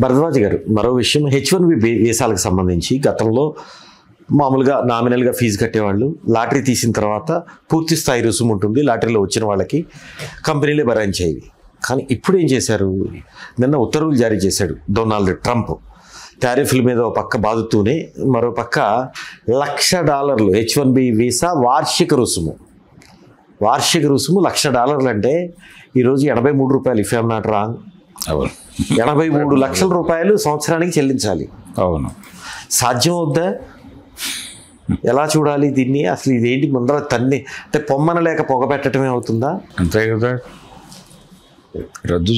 భరద్వాజ్ గారు, మరో విషయం, H1B వీసాలకు సంబంధించి గతంలో మామూలుగా నామినల్గా ఫీజు కట్టేవాళ్ళు, లాటరీ తీసిన తర్వాత పూర్తి స్థాయి రుసుము ఉంటుంది, లాటరీలో వచ్చిన వాళ్ళకి కంపెనీలే భరించేవి. కానీ ఇప్పుడు ఏం చేశారు, నిన్న ఉత్తర్వులు జారీ చేశాడు డొనాల్డ్ ట్రంప్. టారిఫ్ల మీద ఒక పక్క బాదుతూనే మరో పక్క $1,00,000 H1B వీసా వార్షిక రుసుము $1,00,000 అంటే ఈరోజు $83 ఇఫ్ ఐఎమ్ నాట్ రాంగ్. అవును, 83 లక్షల రూపాయలు సంవత్సరానికి చెల్లించాలి. అవును, సాధ్యం అవుద్దా? ఎలా చూడాలి దీన్ని? అసలు ఇదేంటి, ముందర తన్ని అంటే పొమ్మన లేక పొగ పెట్టడమే అవుతుందా? అంతే కదా. రద్దు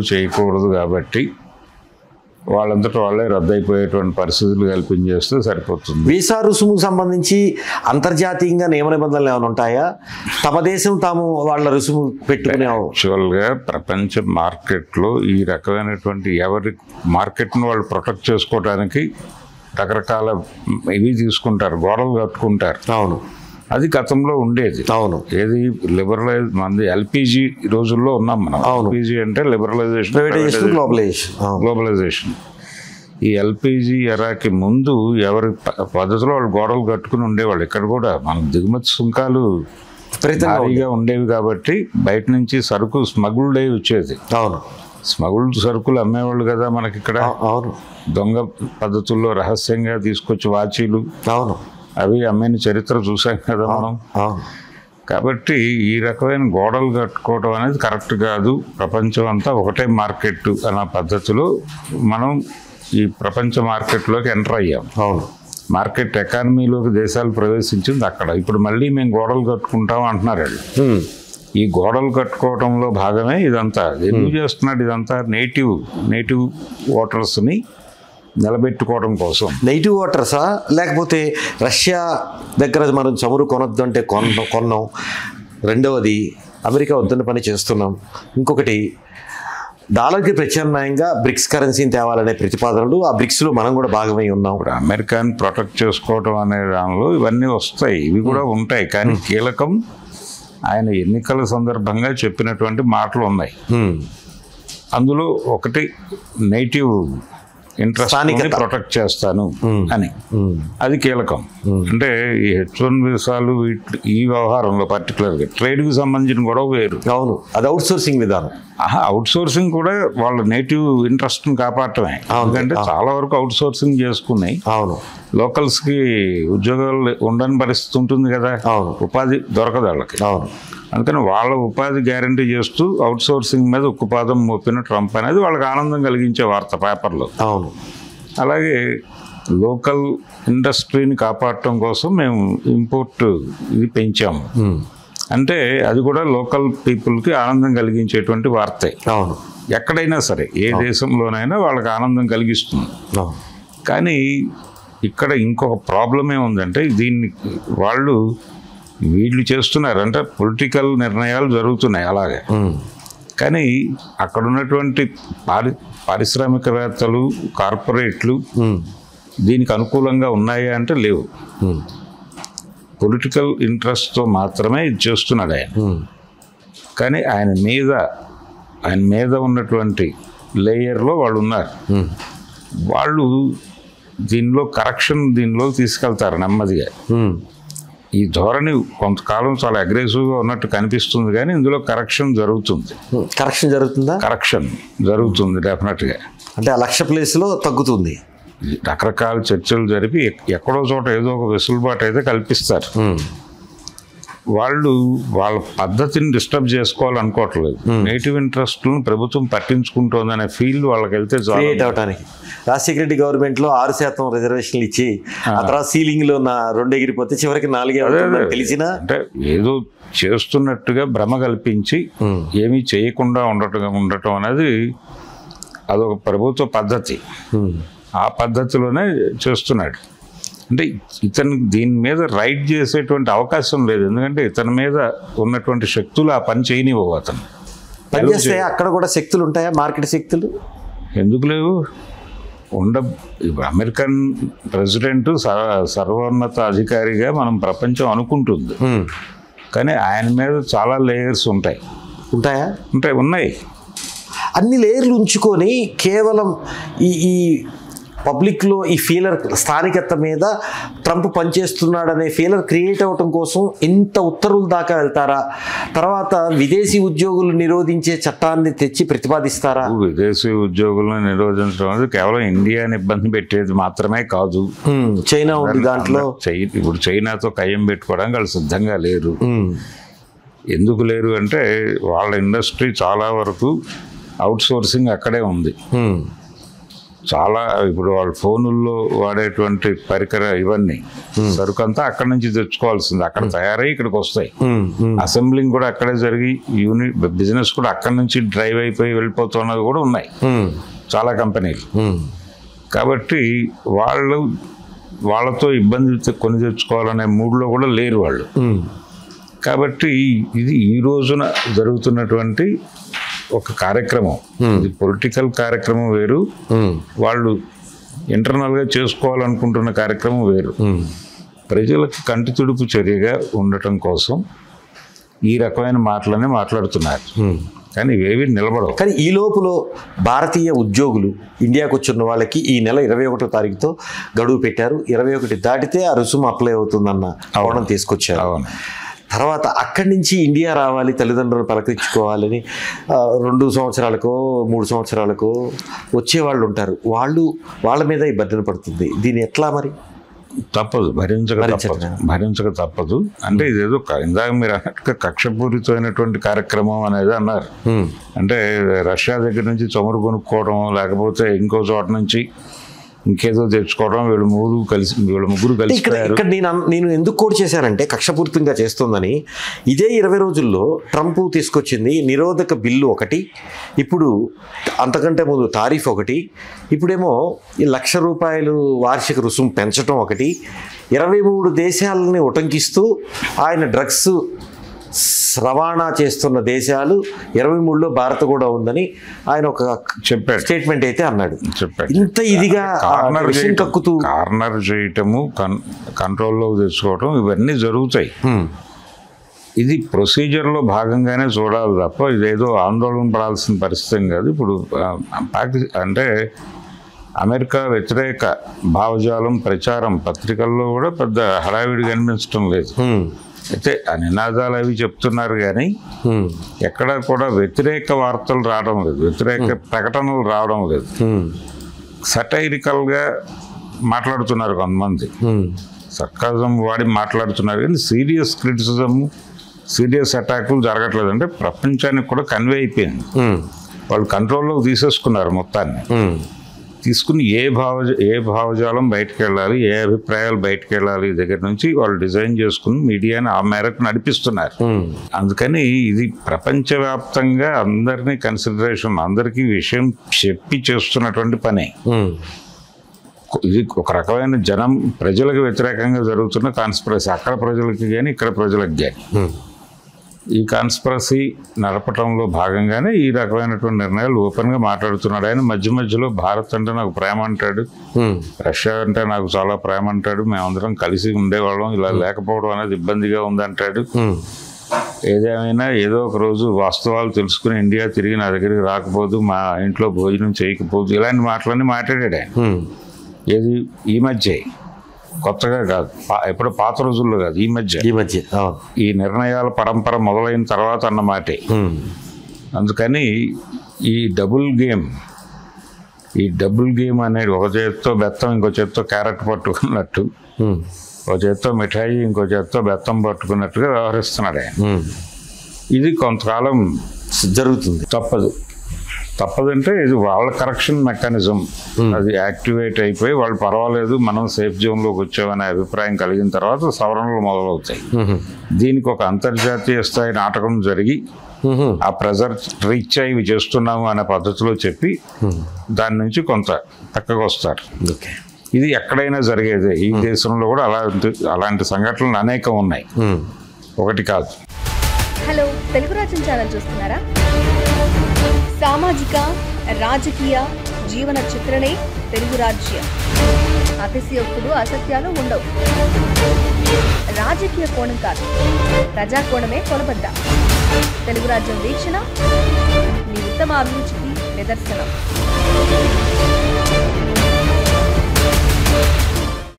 చేయకూడదు కాబట్టి వాళ్ళంతటా వాళ్ళే రద్దు అయిపోయేటువంటి పరిస్థితులు కల్పించేస్తే సరిపోతుంది. వీసా రుసుముకు సంబంధించి అంతర్జాతీయంగా నియమ నిబంధనలు ఏమైనా ఉంటాయా? తమ దేశం తాము వాళ్ళ రుసుము పెట్టుకునే యాక్చువల్గా ప్రపంచ మార్కెట్లో ఈ రకమైనటువంటి ఎవరి మార్కెట్ను వాళ్ళు ప్రొటెక్ట్ చేసుకోవడానికి రకరకాల ఇవి తీసుకుంటారు, గోడలు కట్టుకుంటారు. అవును, అది గతంలో ఉండేది. అవును, ఏది లిబరలైజ్ మంది ఎల్పిజి రోజుల్లో ఉన్నాం మనం. ఎల్పిజి అంటే లిబరలైజేషన్, గ్లోబలైజేషన్. ఈ ఎల్పిజి ఎరాకి ముందు ఎవరి పద్ధతిలో వాళ్ళు గోడలు కట్టుకుని ఉండేవాళ్ళు. ఇక్కడ కూడా మనకు దిగుమతి సుంకాలు భారీగా ఉండేవి కాబట్టి బయట నుంచి సరుకు స్మగుల్డ్ అయి వచ్చేది. అవును, స్మగుల్డ్ సరుకులు అమ్మేవాళ్ళు కదా మనకి ఇక్కడ. అవును, దొంగ పద్ధతుల్లో రహస్యంగా తీసుకొచ్చి వాచీలు, అవును, అవి అమ్మిన చరిత్ర చూసాం కదా మనం. కాబట్టి ఈ రకమైన గోడలు కట్టుకోవడం అనేది కరెక్ట్ కాదు. ప్రపంచం అంతా ఒకటే మార్కెట్ అన్న పద్ధతిలో మనం ఈ ప్రపంచ మార్కెట్లోకి ఎంటర్ అయ్యాం. అవును, మార్కెట్ ఎకానమీలోకి దేశాలు ప్రవేశించింది అక్కడ. ఇప్పుడు మళ్ళీ మేము గోడలు కట్టుకుంటాం అంటున్నారు వాళ్ళు. ఈ గోడలు కట్టుకోవడంలో భాగమే ఇదంతా. ఎందుకు చేస్తున్నాడు ఇదంతా? నేటివ్ ఓటర్స్ని నిలబెట్టుకోవడం కోసం. నెగిటివ్ ఓటర్సా, లేకపోతే రష్యా దగ్గర మనం చమురు కొనొద్దు అంటే కొన్నాం, రెండవది అమెరికా వద్దన్న పని చేస్తున్నాం, ఇంకొకటి డాలర్కి ప్రత్యామ్నాయంగా బ్రిక్స్ కరెన్సీని తేవాలనే ప్రతిపాదనలు, ఆ బ్రిక్స్లో మనం కూడా భాగమై ఉన్నాం. ఇప్పుడు అమెరికాని ప్రొటెక్ట్ చేసుకోవడం అనే దానిలో ఇవన్నీ వస్తాయి, ఇవి కూడా ఉంటాయి. కానీ కీలకం ఆయన ఎన్నికల సందర్భంగా చెప్పినటువంటి మాటలు ఉన్నాయి. అందులో ఒకటి నేటివ్ ఇంట్రెస్ట్ ప్రొటెక్ట్ చేస్తాను అని, అది కీలకం. అంటే ఈ H1 వీసాలు ఈ వ్యవహారంలో పర్టికులర్గా ట్రేడ్కి సంబంధించిన గొడవ వేరు. అవును, అది అవుట్ సోర్సింగ్ విధానం. అవుట్ సోర్సింగ్ కూడా వాళ్ళ నేటివ్ ఇంట్రెస్ట్ని కాపాడటమే. ఎందుకంటే చాలా వరకు అవుట్ సోర్సింగ్ చేసుకున్నాయి. అవును, లోకల్స్కి ఉద్యోగాలు ఉండని పరిస్థితి ఉంటుంది కదా, ఉపాధి దొరకదు వాళ్ళకి. అవును, అందుకని వాళ్ళ ఉపాధి గ్యారంటీ చేస్తూ అవుట్ సోర్సింగ్ మీద ఉక్కుపాదం మోపిన ట్రంప్ అనేది వాళ్ళకి ఆనందం కలిగించే వార్త పేపర్లో. అవును, అలాగే లోకల్ ఇండస్ట్రీని కాపాడటం కోసం మేము ఇంపోర్ట్ ఇది పెంచాము అంటే అది కూడా లోకల్ పీపుల్కి ఆనందం కలిగించేటువంటి వార్తే. అవును, ఎక్కడైనా సరే ఏ దేశంలోనైనా వాళ్ళకి ఆనందం కలిగిస్తుంది. కానీ ఇక్కడ ఇంకొక ప్రాబ్లం ఏముందంటే దీన్ని వీళ్ళు చేస్తున్నారు అంటే పొలిటికల్ నిర్ణయాలు జరుగుతున్నాయి అలాగే. కానీ అక్కడ ఉన్నటువంటి పారిశ్రామికవేత్తలు, కార్పొరేట్లు దీనికి అనుకూలంగా ఉన్నాయా అంటే లేవు. పొలిటికల్ ఇంట్రెస్ట్తో మాత్రమే ఇది చేస్తున్నాడు ఆయన. కానీ ఆయన మీద ఉన్నటువంటి లేయర్లో వాళ్ళు ఉన్నారు. వాళ్ళు దీనిలో తీసుకెళ్తారు నెమ్మదిగా. ఈ ధోరణి కొంతకాలం చాలా అగ్రెసివ్గా ఉన్నట్టు కనిపిస్తుంది, కానీ ఇందులో కరెక్షన్ జరుగుతుంది. కరెక్షన్ జరుగుతుంది డెఫినెట్గా. అంటే ఆ 1,00,000 ప్లేస్లో తగ్గుతుంది. రకరకాల చర్చలు జరిపి ఎక్కడో చోట ఏదో ఒక వెసులుబాటు అయితే కల్పిస్తారు. వాళ్ళు వాళ్ళ పద్ధతిని డిస్టర్బ్ చేసుకోవాలనుకోవట్లేదు. నేటివ్ ఇంట్రెస్ట్లను ప్రభుత్వం పట్టించుకుంటోందనే ఫీల్ వాళ్ళకి వెళ్తే క్రియేట్ అవడానికి. రాజశేఖర రెడ్డి గవర్నమెంట్లో 6% రిజర్వేషన్లు ఇచ్చి ఆ తర్వాత సీలింగ్లో 2 ఎగిరిపోతే చివరికి 4 తెలిసినా అంటే ఏదో చేస్తున్నట్టుగా భ్రమ కల్పించి ఏమీ చేయకుండా ఉండటం అనేది అదొక ప్రభుత్వ పద్ధతి. ఆ పద్ధతిలోనే చేస్తున్నాడు. అంటే ఇతను దీని మీద రైట్ చేసేటువంటి అవకాశం లేదు. ఎందుకంటే ఇతని మీద ఉన్నటువంటి శక్తులు ఆ పని చేయనివ్వవు. అతను పనిచేస్తే అక్కడ కూడా శక్తులు ఉంటాయా? మార్కెట్ శక్తులు ఎందుకు లేవు? ఇప్పుడు అమెరికన్ ప్రెసిడెంట్ సర్వోన్నత అధికారిగా మనం ప్రపంచం అనుకుంటుంది, కానీ ఆయన మీద చాలా లేయర్స్ ఉంటాయా? ఉన్నాయి. అన్ని లేయర్లు ఉంచుకొని కేవలం ఈ పబ్లిక్లో ఈ ఫీలర్, స్థానికత మీద ట్రంప్ పనిచేస్తున్నాడనే ఫీలర్ క్రియేట్ అవ్వటం కోసం ఇంత ఉత్తర్వుల దాకా వెళ్తారా? తర్వాత విదేశీ ఉద్యోగులు నిరోధించే చట్టాన్ని తెచ్చి ప్రతిపాదిస్తారా? విదేశీ ఉద్యోగులను నిరోధించడం అనేది కేవలం ఇండియాని ఇబ్బంది పెట్టేది మాత్రమే కాదు. చైనా ఉంది దాంట్లో. ఇప్పుడు చైనాతో కయ్యం పెట్టుకోవడానికి వాళ్ళు సిద్ధంగా లేరు. ఎందుకు లేరు అంటే వాళ్ళ ఇండస్ట్రీ చాలా వరకు అవుట్ సోర్సింగ్ అక్కడే ఉంది. చాలా ఇప్పుడు వాళ్ళ ఫోనుల్లో వాడేటువంటి పరికర ఇవన్నీ సరుకంతా అక్కడి నుంచి తెచ్చుకోవాల్సింది. అక్కడ తయారై ఇక్కడికి వస్తాయి. అసెంబ్లింగ్ కూడా అక్కడే జరిగి యూనిట్ బిజినెస్ కూడా అక్కడి నుంచి డ్రైవ్ అయిపోయి వెళ్ళిపోతున్నది కూడా ఉన్నాయి చాలా కంపెనీలు. కాబట్టి వాళ్ళతో ఇబ్బంది కొని తెచ్చుకోవాలనే మూడ్లో కూడా లేరు వాళ్ళు. కాబట్టి ఇది ఈ రోజున జరుగుతున్నటువంటి ఒక కార్యక్రమం, ఇది పొలిటికల్ కార్యక్రమం వేరు, వాళ్ళు ఇంటర్నల్గా చేసుకోవాలనుకుంటున్న కార్యక్రమం వేరు. ప్రజలకు కంటి తుడుపు చర్యగా ఉండటం కోసం ఈ రకమైన మాటలనే మాట్లాడుతున్నారు. కానీ ఇవేవి నిలబడవు. కానీ ఈ లోపల భారతీయ ఉద్యోగులు ఇండియాకు వచ్చిన వాళ్ళకి ఈ నెల 21వ తారీఖుతో గడువు పెట్టారు. 21 దాటితే ఆ రుసుము అప్లై అవుతుందన్న కోణం తీసుకొచ్చారు. తర్వాత అక్కడి నుంచి ఇండియా రావాలి, తల్లిదండ్రులను పలకరించుకోవాలని 2 సంవత్సరాలకో 3 సంవత్సరాలకో వచ్చేవాళ్ళు ఉంటారు. వాళ్ళ మీద ఈ బర్డెన్ పడుతుంది. దీన్ని ఎట్లా మరి? తప్పదు, భరించక తప్పదు. అంటే ఇదేదో ఇందాక మీరు అన్నట్టుగా కక్షపూరితమైనటువంటి కార్యక్రమం అనేది అన్నారు. అంటే రష్యా దగ్గర నుంచి చమురు కొనుక్కోవడం, లేకపోతే ఇంకో చోట నుంచి ఇంకేదో తెచ్చుకోవడం, వీళ్ళ ముగ్గురు కలిసి ఇక్కడ నేను ఎందుకు కోడ్ చేశానంటే కక్షపూరితంగా చేస్తుందని. ఇదే 20 రోజుల్లో ట్రంప్ తీసుకొచ్చింది నిరోధక బిల్లు ఒకటి, ఇప్పుడు అంతకంటే ముందు తారీఫ్ ఒకటి, ఇప్పుడేమో ₹1,00,000 వార్షిక రుసుము పెంచడం ఒకటి, 23 దేశాలని ఉటంకిస్తూ ఆయన డ్రగ్స్ రవాణా చేస్తున్న దేశాలు 23లో భారత్ కూడా ఉందని ఆయన ఒక చెప్పాడు, స్టేట్మెంట్ అయితే అన్నాడు. చెప్పాడు. ఇంత ఇదిగా కార్నర్ చేయటము, కంట్రోల్లో తెచ్చుకోవటం ఇవన్నీ జరుగుతాయి. ఇది ప్రొసీజర్లో భాగంగానే చూడాలి తప్ప ఇదేదో ఆందోళన పడాల్సిన పరిస్థితి కాదు. ఇప్పుడు అంటే అమెరికా వ్యతిరేక భావజాలం ప్రచారం పత్రికల్లో కూడా పెద్ద హడావిడి కనిపించడం లేదు. అయితే ఆ నినాదాలు అవి చెప్తున్నారు కానీ ఎక్కడ కూడా వ్యతిరేక వార్తలు రావడం లేదు, వ్యతిరేక ప్రకటనలు రావడం లేదు. సటైరికల్గా మాట్లాడుతున్నారు కొంతమంది, సర్కాజం వాడి మాట్లాడుతున్నారు కానీ సీరియస్ క్రిటిసిజం, సీరియస్ అటాకులు జరగట్లేదు. అంటే ప్రపంచానికి కూడా కన్వే అయిపోయింది. వాళ్ళు కంట్రోల్లోకి తీసేసుకున్నారు మొత్తాన్ని. తీసుకుని ఏ భావజాలం బయటకు వెళ్ళాలి, ఏ అభిప్రాయాలు బయటకు వెళ్ళాలి దగ్గర నుంచి వాళ్ళు డిజైన్ చేసుకుని మీడియాని ఆ మేరకు నడిపిస్తున్నారు. అందుకని ఇది ప్రపంచవ్యాప్తంగా అందరినీ కన్సిడరేషన్, అందరికీ విషయం చెప్పి చేస్తున్నటువంటి పనే. ఇది ఒక రకమైన ప్రజలకు వ్యతిరేకంగా జరుగుతున్న కాన్స్పిరసీ, అక్కడ ప్రజలకి కానీ ఇక్కడ ప్రజలకు కానీ. ఈ కాన్స్పిరసీ నడపటంలో భాగంగానే ఈ రకమైనటువంటి నిర్ణయాలు ఓపెన్గా మాట్లాడుతున్నాడు. ఆయన మధ్యలో భారత్ అంటే నాకు ప్రేమ అంటాడు, రష్యా అంటే నాకు చాలా ప్రేమ అంటాడు, మేమందరం కలిసి ఉండేవాళ్ళం, ఇలా లేకపోవడం అనేది ఇబ్బందిగా ఉందంటాడు. ఏదేమైనా ఏదో ఒక రోజు వాస్తవాలు తెలుసుకుని ఇండియా తిరిగి నా దగ్గరికి రాకపోదు, మా ఇంట్లో భోజనం చేయకపోదు, ఇలాంటి మాటలన్నీ మాట్లాడాడు ఆయన. ఏది ఈ మధ్య, కొత్తగా కాదు, ఎప్పుడో పాత రోజుల్లో కాదు, ఈ మధ్య ఈ నిర్ణయాల పరంపర మొదలైన తర్వాత అన్నమాటే. అందుకని ఈ డబుల్ గేమ్ అనేది ఒక చేత్తో బెత్తం ఇంకో చేత్తో క్యారెట్ పట్టుకున్నట్టు, ఒక చేత్తో మిఠాయి ఇంకో చేత్తో బెత్తం పట్టుకున్నట్టుగా వ్యవహరిస్తున్నాడు ఆయన. ఇది కొంతకాలం జరుగుతుంది. తప్పదంటే ఇది వాళ్ళ కరెక్షన్ మెకానిజం, అది యాక్టివేట్ అయిపోయి వాళ్ళు పర్వాలేదు మనం సేఫ్ జోన్లోకి వచ్చామనే అభిప్రాయం కలిగిన తర్వాత సవరణలు మొదలవుతాయి. దీనికి ఒక అంతర్జాతీయ స్థాయి నాటకం జరిగి ఆ ప్రెజర్ రీచ్ అయ్యి ఇవి చేస్తున్నాము అనే పద్ధతిలో చెప్పి దాని నుంచి కొంత పక్కకు వస్తారు. ఇది ఎక్కడైనా జరిగేదే, ఈ దేశంలో కూడా అలాంటి సంఘటనలు అనేకం ఉన్నాయి, ఒకటి కాదు. హలో, తెలుగు రాజ్యం ఛానల్ చూస్తున్నారా? సామాజిక రాజకీయ జీవన చిత్రణే తెలుగు రాజ్యం. అతిశయోక్తులు అసత్యాలు ఉండవు. రాజకీయ కోణం కాదు, ప్రజా కోణమే కొలబద్ద. తెలుగు రాజ్యం వీక్షణ మీ ఉత్తమ అభిరుచికి నిదర్శనం.